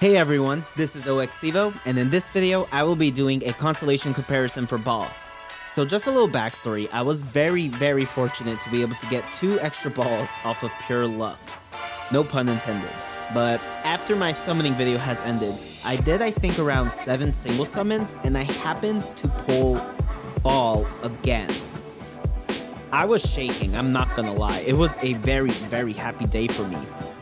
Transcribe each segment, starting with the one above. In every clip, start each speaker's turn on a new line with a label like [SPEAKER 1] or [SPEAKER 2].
[SPEAKER 1] Hey everyone, this is OXEvo, and in this video, I will be doing a constellation comparison for Baal. So just a little backstory, I was very fortunate to be able to get 2 extra balls off of pure luck. No pun intended. But after my summoning video has ended, I did I think around 7 single summons, and I happened to pull Baal again. I was shaking, I'm not gonna lie. It was a very happy day for me.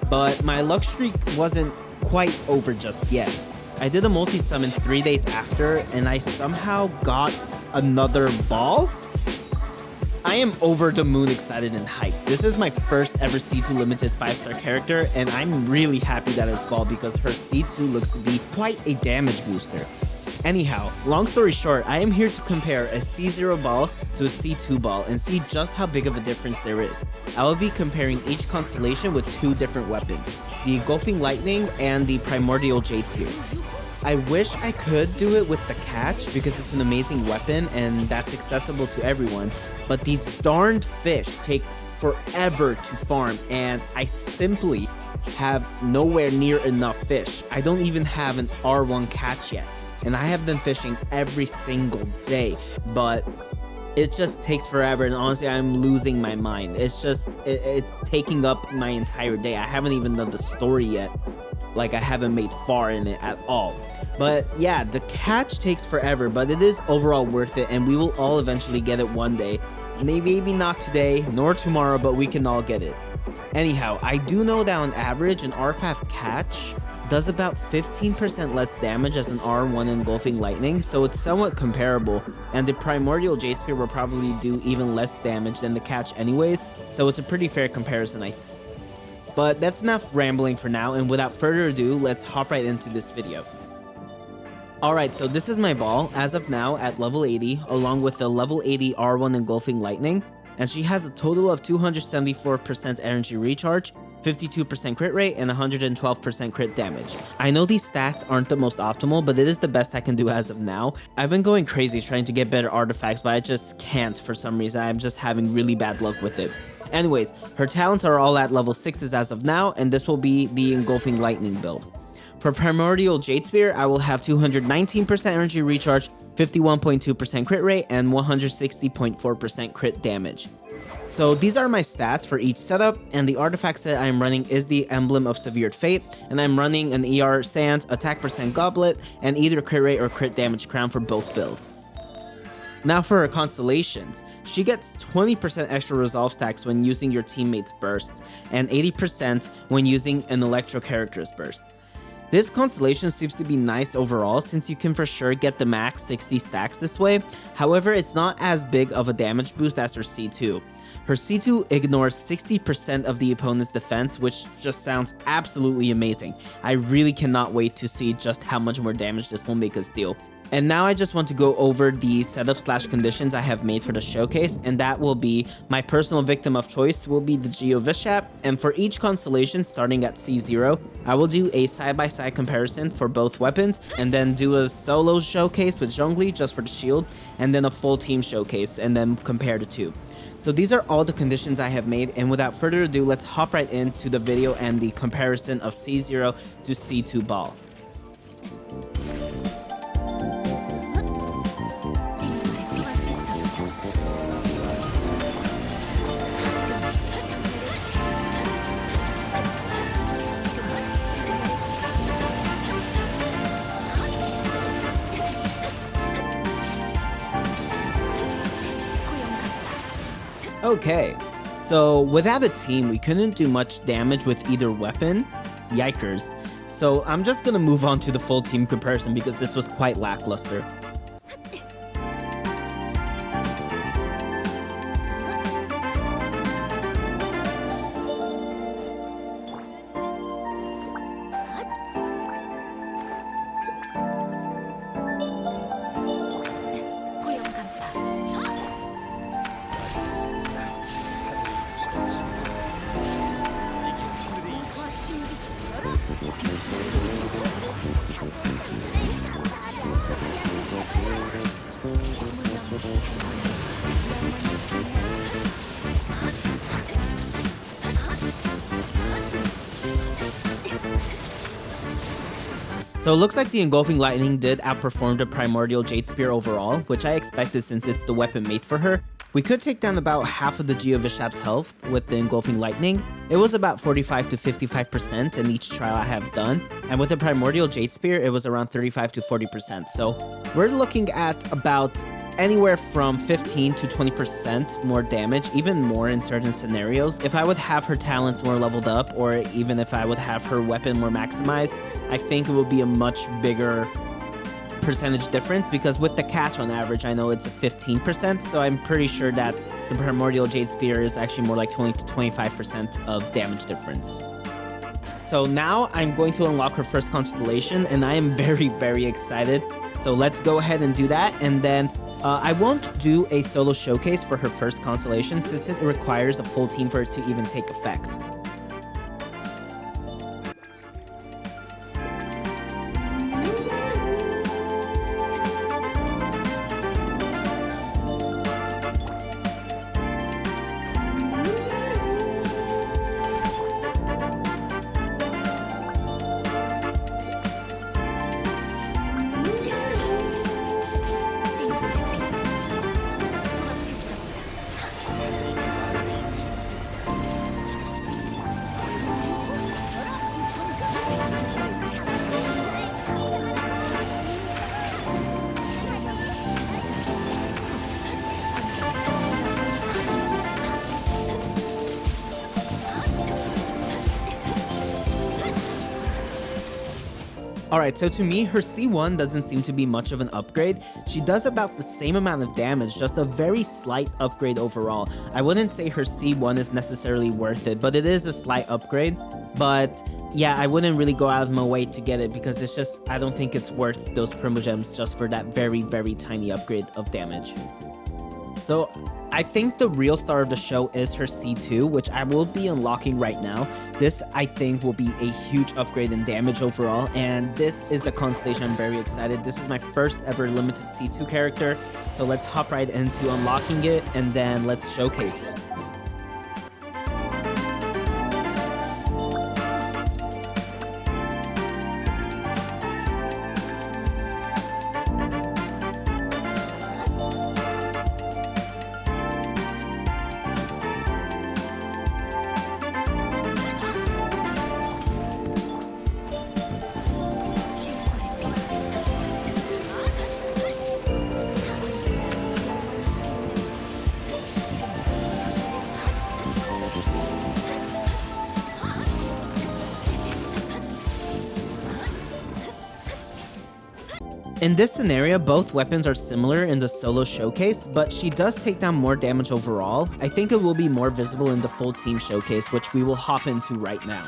[SPEAKER 1] But my luck streak wasn't quite over just yet. I did a multi-summon 3 days after, and I somehow got another Baal? I am over the moon excited and hyped. This is my first ever C2 limited 5-star character, and I'm really happy that it's Baal because her C2 looks to be quite a damage booster. Anyhow, long story short, I am here to compare a C0 Baal to a C2 Baal and see just how big of a difference there is. I will be comparing each constellation with 2 different weapons, the Engulfing Lightning and the Primordial Jade Spear. I wish I could do it with the catch because it's an amazing weapon and that's accessible to everyone, but these darned fish take forever to farm and I simply have nowhere near enough fish. I don't even have an R1 catch yet. And I have been fishing every single day, but it just takes forever, and honestly, I'm losing my mind. It's taking up my entire day. I haven't even done the story yet. Like, I haven't made far in it at all. But yeah, the catch takes forever, but it is overall worth it, and we will all eventually get it one day. Maybe not today, nor tomorrow, but we can all get it. Anyhow, I do know that on average, an R5 catch does about 15% less damage as an R1 Engulfing Lightning, so it's somewhat comparable, and the Primordial Jade Spear will probably do even less damage than the catch anyways, so it's a pretty fair comparison, I think. But that's enough rambling for now, and without further ado, let's hop right into this video. Alright, so this is my Baal, as of now at level 80, along with the level 80 R1 Engulfing Lightning, and she has a total of 274% energy recharge, 52% crit rate, and 112% crit damage. I know these stats aren't the most optimal, but it is the best I can do as of now. I've been going crazy trying to get better artifacts, but I just can't for some reason. I'm just having really bad luck with it. Anyways, her talents are all at level 6s as of now, and this will be the Engulfing Lightning build. For Primordial Jade Spear, I will have 219% energy recharge, 51.2% crit rate, and 160.4% crit damage. So these are my stats for each setup, and the artifact set I am running is the Emblem of Severed Fate, and I'm running an ER Sand, attack percent Goblet, and either crit rate or crit damage crown for both builds. Now for her constellations, she gets 20% extra resolve stacks when using your teammate's bursts, and 80% when using an Electro character's burst. This constellation seems to be nice overall since you can for sure get the max 60 stacks this way, however it's not as big of a damage boost as her C2. Her C2 ignores 60% of the opponent's defense, which just sounds absolutely amazing. I really cannot wait to see just how much more damage this will make us deal. And now I just want to go over the setup/conditions I have made for the showcase, and that will be my personal victim of choice will be the Geo Vishap, and for each constellation starting at C0, I will do a side-by-side comparison for both weapons, and then do a solo showcase with Zhongli just for the shield, and then a full team showcase, and then compare the two. So these are all the conditions I have made, and without further ado, let's hop right into the video and the comparison of C0 to C2 Baal. Okay, so without a team, we couldn't do much damage with either weapon. Yikers. So I'm just gonna move on to the full team comparison because this was quite lackluster. So it looks like the Engulfing Lightning did outperform the Primordial Jade Spear overall, which I expected since it's the weapon made for her. We could take down about half of the Geo Vishab's health with the Engulfing Lightning. It was about 45 to 55% in each trial I have done, and with the Primordial Jade Spear, it was around 35 to 40%. So we're looking at about anywhere from 15 to 20% more damage, even more in certain scenarios. If I would have her talents more leveled up, or even if I would have her weapon more maximized, I think it would be a much bigger percentage difference, because with the catch on average, I know it's a 15%, so I'm pretty sure that the Primordial Jade Spear is actually more like 20 to 25% of damage difference. So now I'm going to unlock her first Constellation, and I am very, very excited. So let's go ahead and do that, and then I won't do a solo showcase for her first Constellation since it requires a full team for it to even take effect. Alright, so to me, her C1 doesn't seem to be much of an upgrade. She does about the same amount of damage, just a very slight upgrade overall. I wouldn't say her C1 is necessarily worth it, but it is a slight upgrade. But yeah, I wouldn't really go out of my way to get it because it's just, I don't think it's worth those Primogems just for that very, very tiny upgrade of damage. So I think the real star of the show is her C2, which I will be unlocking right now. This, I think, will be a huge upgrade in damage overall, and this is the Constellation. I'm very excited. This is my first ever limited C2 character, so let's hop right into unlocking it, and then let's showcase it. In this scenario, both weapons are similar in the solo showcase, but she does take down more damage overall. I think it will be more visible in the full team showcase, which we will hop into right now.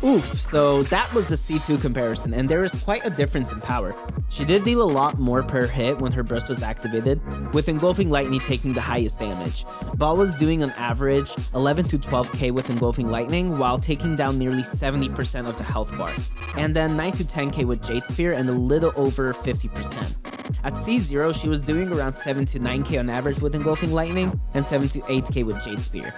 [SPEAKER 1] Oof, so that was the C2 comparison, and there is quite a difference in power. She did deal a lot more per hit when her burst was activated, with Engulfing Lightning taking the highest damage. Baal was doing on average 11 to 12k with Engulfing Lightning, while taking down nearly 70% of the health bar, and then 9 to 10k with Jade Spear and a little over 50%. At C0, she was doing around 7 to 9k on average with Engulfing Lightning, and 7 to 8k with Jade Spear.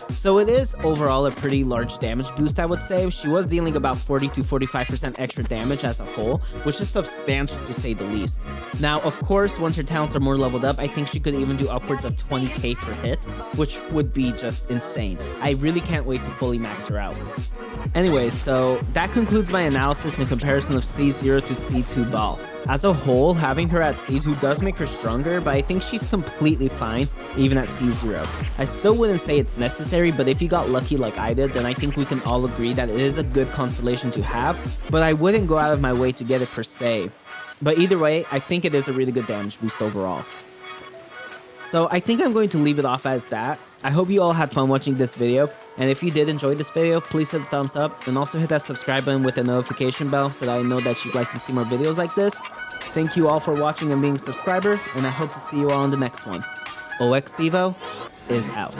[SPEAKER 1] So it is overall a pretty large damage boost, I would say. She was dealing about 40 to 45% extra damage as a whole, which is substantial to say the least. Now, of course, once her talents are more leveled up, I think she could even do upwards of 20k per hit, which would be just insane. I really can't wait to fully max her out. Anyways, so that concludes my analysis and comparison of C0 to C2 Baal. As a whole, having her at C2 does make her stronger, but I think she's completely fine even at C0. I still wouldn't say it's necessary, but if you got lucky like I did, then I think we can all agree that it is a good constellation to have, but I wouldn't go out of my way to get it per se. But either way, I think it is a really good damage boost overall. So I think I'm going to leave it off as that. I hope you all had fun watching this video, and if you did enjoy this video, please hit the thumbs up, and also hit that subscribe button with the notification bell so that I know that you'd like to see more videos like this. Thank you all for watching and being a subscriber, and I hope to see you all in the next one. OXEVO is out.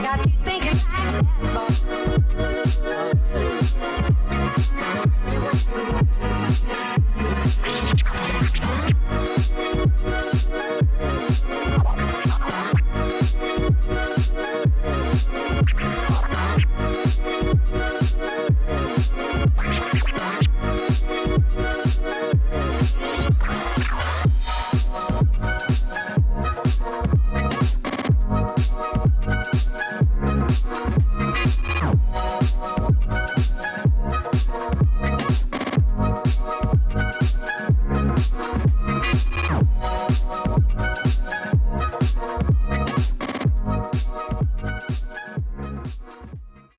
[SPEAKER 2] Got you thinking that.